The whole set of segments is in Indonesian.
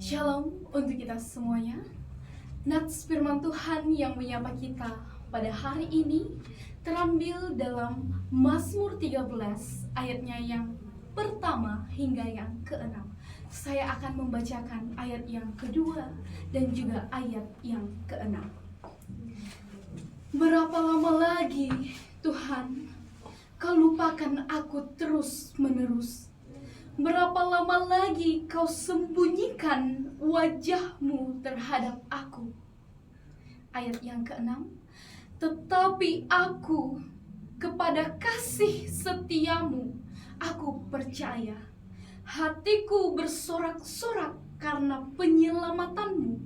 Shalom untuk kita semuanya. Nats firman Tuhan yang menyapa kita pada hari ini terambil dalam Mazmur 13 ayatnya yang pertama hingga yang keenam. Saya akan membacakan ayat yang kedua dan juga ayat yang keenam. Berapa lama lagi Tuhan Kau lupakan aku terus-menerus? Berapa lama lagi Kau sembunyikan wajah-Mu terhadap aku? Ayat yang keenam, tetapi aku kepada kasih setia-Mu, aku percaya. Hatiku bersorak-sorak karena penyelamatan-Mu.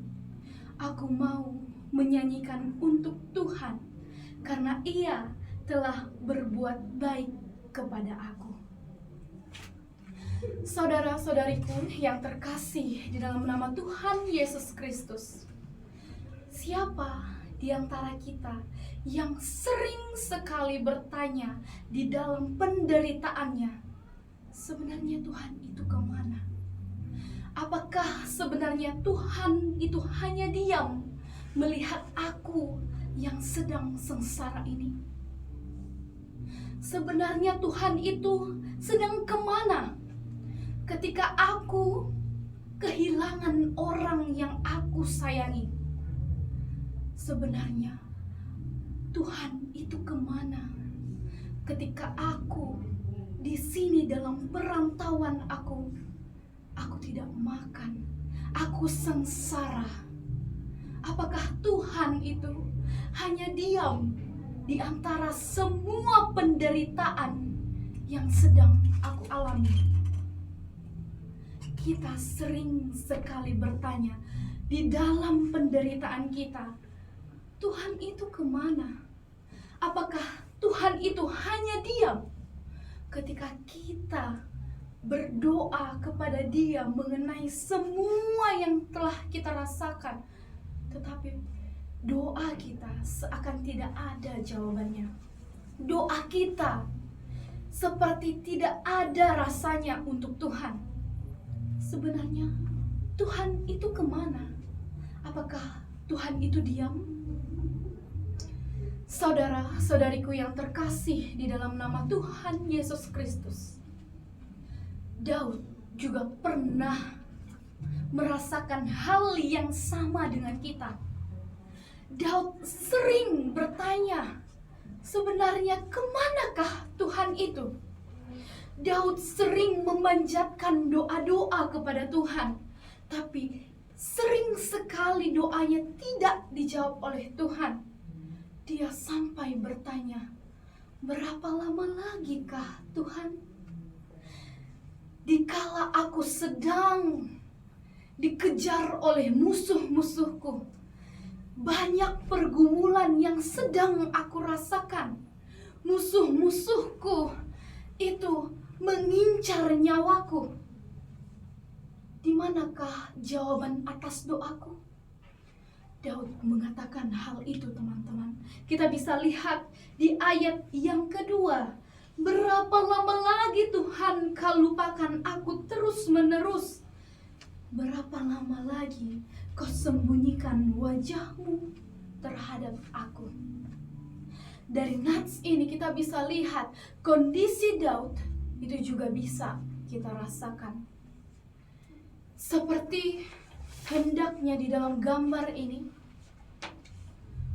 Aku mau menyanyikan untuk Tuhan, karena Ia telah berbuat baik kepada aku. Saudara-saudariku yang terkasih di dalam nama Tuhan Yesus Kristus, siapa di antara kita yang sering sekali bertanya di dalam penderitaannya, sebenarnya Tuhan itu kemana? Apakah sebenarnya Tuhan itu hanya diam melihat aku yang sedang sengsara ini? Sebenarnya Tuhan itu sedang kemana ketika aku kehilangan orang yang aku sayangi? Sebenarnya Tuhan itu kemana ketika aku di sini dalam perantauan aku tidak makan, aku sengsara? Apakah Tuhan itu hanya diam di antara semua penderitaan yang sedang aku alami? Kita sering sekali bertanya di dalam penderitaan kita, Tuhan itu kemana? Apakah Tuhan itu hanya diam ketika kita berdoa kepada Dia mengenai semua yang telah kita rasakan, tetapi doa kita seakan tidak ada jawabannya. Doa kita seperti tidak ada rasanya untuk Tuhan. Sebenarnya Tuhan itu kemana? Apakah Tuhan itu diam? Saudara-saudariku yang terkasih di dalam nama Tuhan Yesus Kristus, Daud juga pernah merasakan hal yang sama dengan kita. Daud sering bertanya, sebenarnya kemanakah Tuhan itu? Daud sering memanjatkan doa-doa kepada Tuhan, tapi sering sekali doanya tidak dijawab oleh Tuhan. Dia sampai bertanya, berapa lama lagi kah Tuhan? Dikala aku sedang dikejar oleh musuh-musuhku, banyak pergumulan yang sedang aku rasakan. Musuh-musuhku itu mengincar nyawaku. Di manakah jawaban atas doaku? Daud mengatakan hal itu, teman-teman. Kita bisa lihat di ayat yang kedua. Berapa lama lagi Tuhan Kau lupakan aku terus-menerus? Berapa lama lagi Kau sembunyikan wajah-Mu terhadap aku? Dari nats ini kita bisa lihat kondisi Daud itu juga bisa kita rasakan. Seperti hendaknya di dalam gambar ini,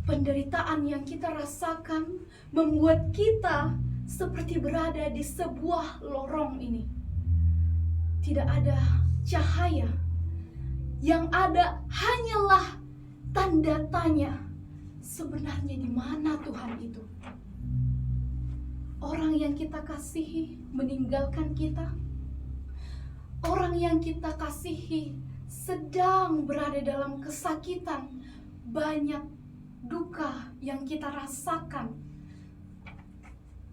penderitaan yang kita rasakan membuat kita seperti berada di sebuah lorong ini. Tidak ada cahaya. Yang ada hanyalah tanda tanya. Sebenarnya di mana Tuhan itu? Orang yang kita kasihi meninggalkan kita. Orang yang kita kasihi sedang berada dalam kesakitan. Banyak duka yang kita rasakan.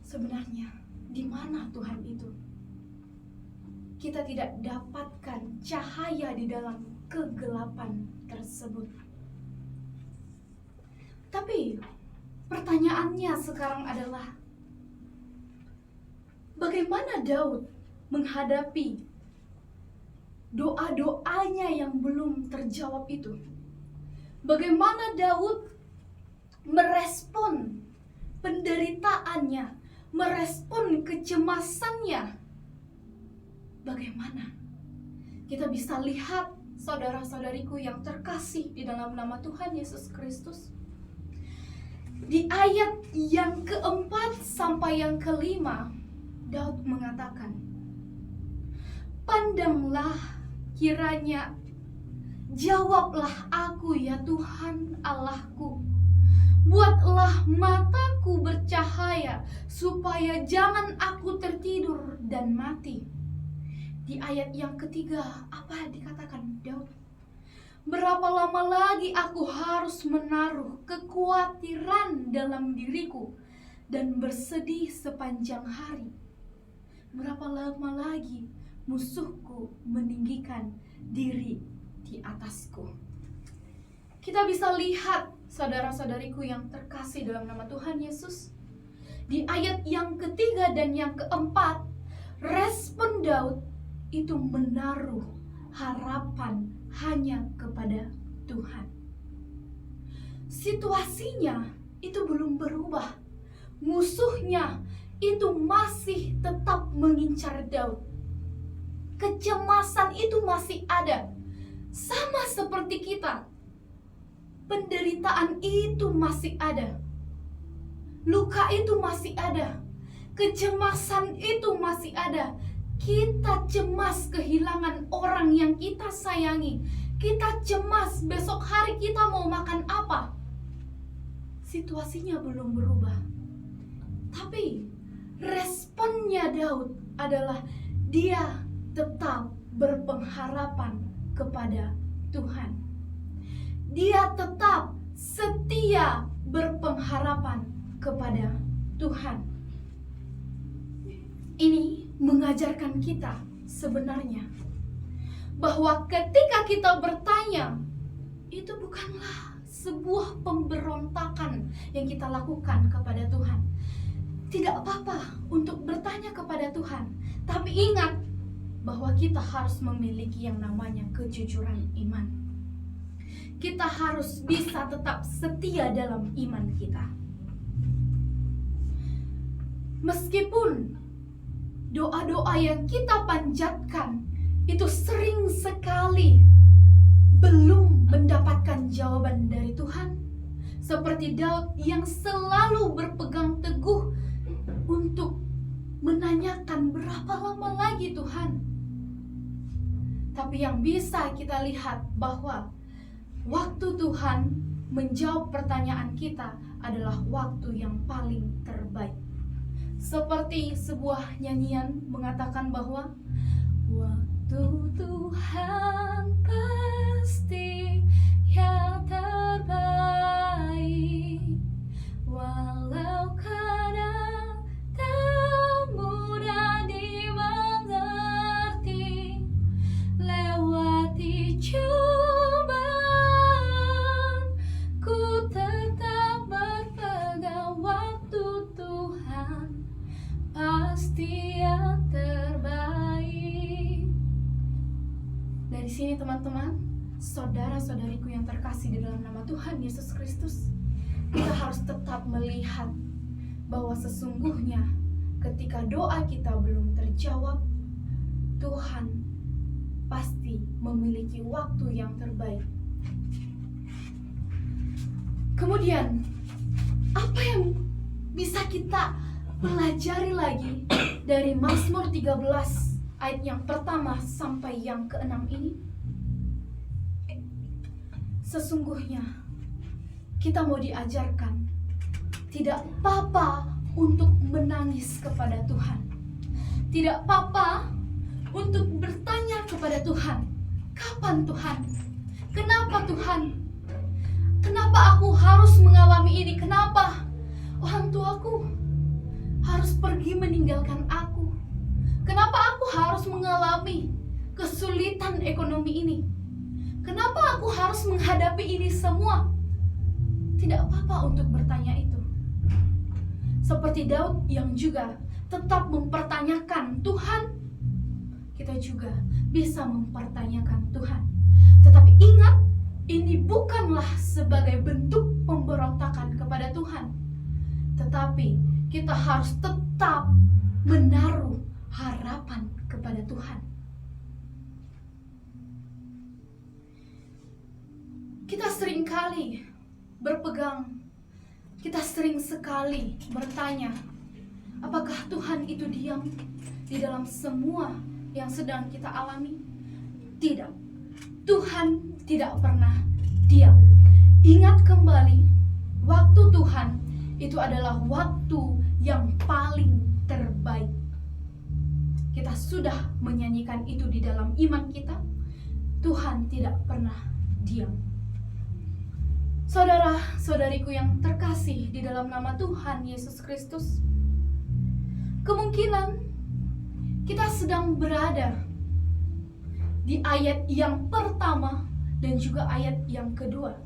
Sebenarnya di mana Tuhan itu? Kita tidak dapatkan cahaya di dalam kegelapan tersebut. Tapi pertanyaannya sekarang adalah, bagaimana Daud menghadapi doa-doanya yang belum terjawab itu. Bagaimana Daud merespon penderitaannya, merespon kecemasannya. Bagaimana? Kita bisa lihat, saudara-saudariku yang terkasih di dalam nama Tuhan Yesus Kristus, di ayat yang keempat sampai yang kelima, Daud mengatakan, "Pandanglah kiranya, jawablah aku ya Tuhan Allahku. Buatlah mataku bercahaya, supaya jangan aku tertidur dan mati." Di ayat yang ketiga, apa dikatakan Daud? "Berapa lama lagi aku harus menaruh kekhawatiran dalam diriku dan bersedih sepanjang hari? Berapa lama lagi musuhku meninggikan diri di atasku?" Kita bisa lihat, saudara-saudariku yang terkasih dalam nama Tuhan Yesus, di ayat yang ketiga dan yang keempat, respon Daud itu menaruh harapan hanya kepada Tuhan. Situasinya itu belum berubah. Musuhnya itu masih tetap mengincar Daud. Kecemasan itu masih ada. Sama seperti kita. Penderitaan itu masih ada. Luka itu masih ada. Kecemasan itu masih ada. Kita cemas kehilangan orang yang kita sayangi. Kita cemas besok hari kita mau makan apa. Situasinya belum berubah. Tapi responnya Daud adalah dia tetap berpengharapan kepada Tuhan. Dia tetap setia berpengharapan kepada Tuhan. Ini mengajarkan kita sebenarnya bahwa ketika kita bertanya, itu bukanlah sebuah pemberontakan yang kita lakukan kepada Tuhan. Tidak apa-apa untuk bertanya kepada Tuhan, tapi ingat bahwa kita harus memiliki yang namanya kejujuran iman. Kita harus bisa tetap setia dalam iman kita. Meskipun doa-doa yang kita panjatkan itu sering sekali belum mendapatkan jawaban dari Tuhan, seperti Daud yang selalu berpegang teguh untuk menanyakan berapa lama lagi Tuhan. Tapi yang bisa kita lihat bahwa waktu Tuhan menjawab pertanyaan kita adalah waktu yang paling terbaik. Seperti sebuah nyanyian mengatakan bahwa waktu Tuhan pasti yang terbaik, walau kadang tak mudah dimengerti. Lewati cobaan, ku tetap berpegang waktu Tuhan pasti yang terbaik. Dari sini teman-teman, saudara-saudariku yang terkasih di dalam nama Tuhan Yesus Kristus, kita harus tetap melihat bahwa sesungguhnya ketika doa kita belum terjawab, Tuhan pasti memiliki waktu yang terbaik. Kemudian, apa yang bisa kita pelajari lagi dari Mazmur 13 ayat yang pertama sampai yang keenam ini? Sesungguhnya kita mau diajarkan tidak apa-apa untuk menangis kepada Tuhan. Tidak apa-apa untuk bertanya kepada Tuhan, kapan Tuhan? Kenapa Tuhan? Kenapa aku harus mengalami ini? Kenapa orang tuaku harus pergi meninggalkan aku? Kenapa aku harus mengalami kesulitan ekonomi ini? Kenapa aku harus menghadapi ini semua? Tidak apa-apa untuk bertanya itu. Seperti Daud yang juga tetap mempertanyakan, Tuhan, kita juga bisa mempertanyakan Tuhan. Tetapi ingat, ini bukanlah sebagai bentuk pemberontakan kepada Tuhan, tetapi kita harus tetap menaruh harapan kepada Tuhan. Kita seringkali berpegang, kita sering sekali bertanya, apakah Tuhan itu diam di dalam semua yang sedang kita alami? Tidak, Tuhan tidak pernah diam. Ingat kembali, waktu Tuhan itu adalah waktu yang paling terbaik. Kita sudah menyanyikan itu di dalam iman kita. Tuhan tidak pernah diam. Saudara-saudariku yang terkasih di dalam nama Tuhan Yesus Kristus, kemungkinan kita sedang berada di ayat yang pertama dan juga ayat yang kedua.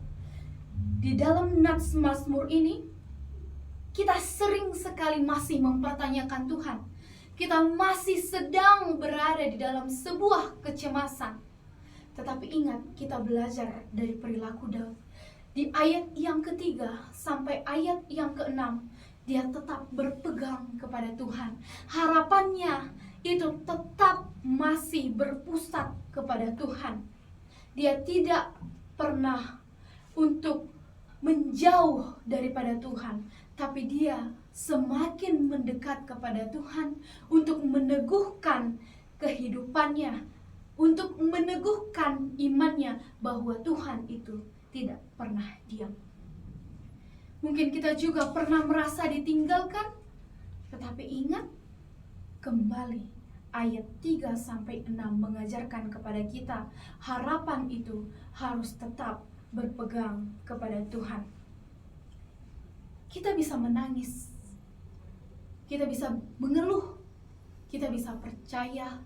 Di dalam nats Mazmur ini, kita sering sekali masih mempertanyakan Tuhan. Kita masih sedang berada di dalam sebuah kecemasan. Tetapi ingat, kita belajar dari perilaku Daud. Di ayat yang ketiga sampai ayat yang keenam, dia tetap berpegang kepada Tuhan. Harapannya itu tetap masih berpusat kepada Tuhan. Dia tidak pernah untuk menjauh daripada Tuhan, tapi dia semakin mendekat kepada Tuhan untuk meneguhkan kehidupannya, untuk meneguhkan imannya bahwa Tuhan itu tidak pernah diam. Mungkin kita juga pernah merasa ditinggalkan, tetapi ingat kembali ayat 3-6 mengajarkan kepada kita harapan itu harus tetap berpegang kepada Tuhan. Kita bisa menangis, kita bisa mengeluh, kita bisa percaya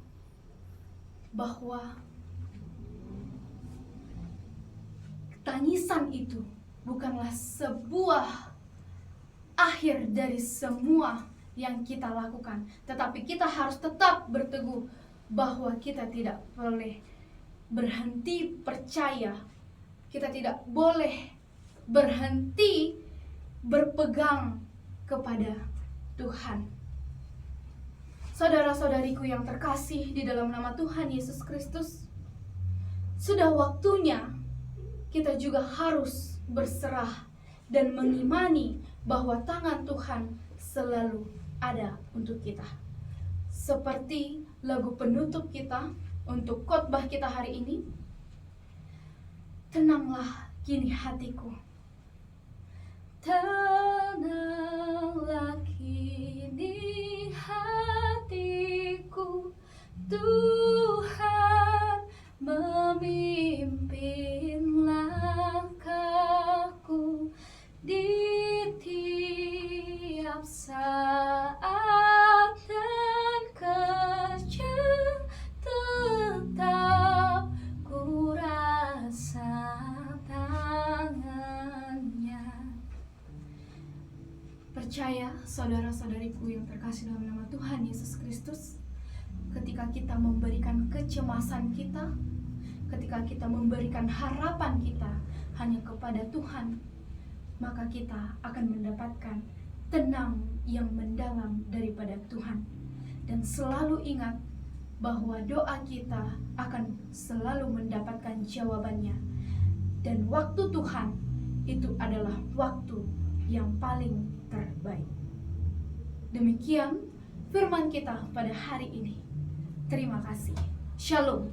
bahwa tangisan itu bukanlah sebuah akhir dari semua yang kita lakukan, tetapi kita harus tetap berteguh bahwa kita tidak boleh berhenti percaya, kita tidak boleh berhenti berpegang kepada Tuhan. Saudara-saudariku yang terkasih di dalam nama Tuhan Yesus Kristus, sudah waktunya kita juga harus berserah dan mengimani bahwa tangan Tuhan selalu ada untuk kita. Seperti lagu penutup kita untuk khotbah kita hari ini, tenanglah kini hatiku. Tenanglah kini hatiku, Tuhan memimpin langkahku di tiap saat dan kejam tetap ku rasa tangannya. Percaya saudara-saudariku yang terkasih dalam nama Tuhan Yesus Kristus, ketika kita memberikan kecemasan kita, ketika kita memberikan harapan kita hanya kepada Tuhan, maka kita akan mendapatkan tenang yang mendalam daripada Tuhan. Dan selalu ingat bahwa doa kita akan selalu mendapatkan jawabannya. Dan waktu Tuhan itu adalah waktu yang paling terbaik. Demikian firman kita pada hari ini. Terima kasih. Shalom.